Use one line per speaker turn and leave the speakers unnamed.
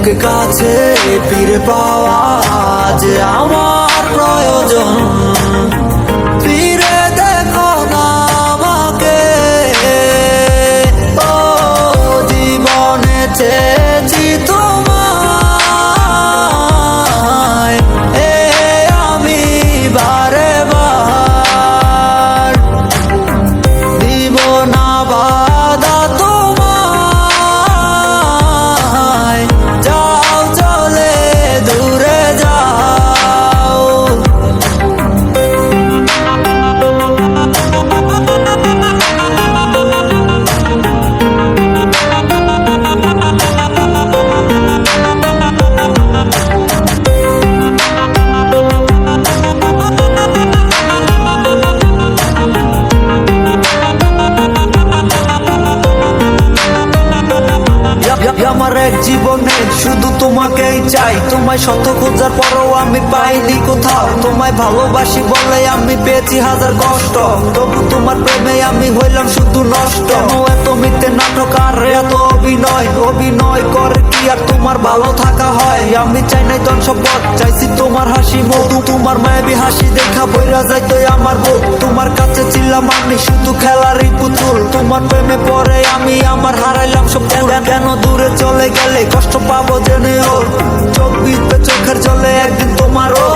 তোকে কাছে ফিরে পাওয়া যে আমার প্রয়োজন। ফিরে দেখো না আমাকে, ও জীবনে চেয়েছি তোমায়, আমি বারে বার দিব না বাধা তোমায়, যাও চলে দূরে যাও। আমার এক জীবনে শুধু তোমাকেই চাই, তোমায় শত খোঁজার পরও আমি পাইনি কোথাও। তোমায় ভালোবাসি বলে আমি পেয়েছি হাজার কষ্ট, তবু তোমার প্রেমে আমি হইলাম শুধু নষ্ট। এত মিথ্যে নাটক আর এত অভিনয়, অভিনয় করে কি আর তোমার ভালো থাকা হয়? আমি চাই নাই ধন সম্পদ, চাইছি তোমার হাসি মধু। তোমার মায়াবী হাসি দেখা বইরা যাইতো আমার বুক। তোমার কাছে ছিলাম আমি শুধু খেলারই পুতুল, তোমার প্রেমে পরে আমি আমার হারাইলাম সব। কেন দূরে চলে গেলে কষ্ট পাবো জেনেও, চোখ ভিজবে চোখের জলে একদিন তোমারও।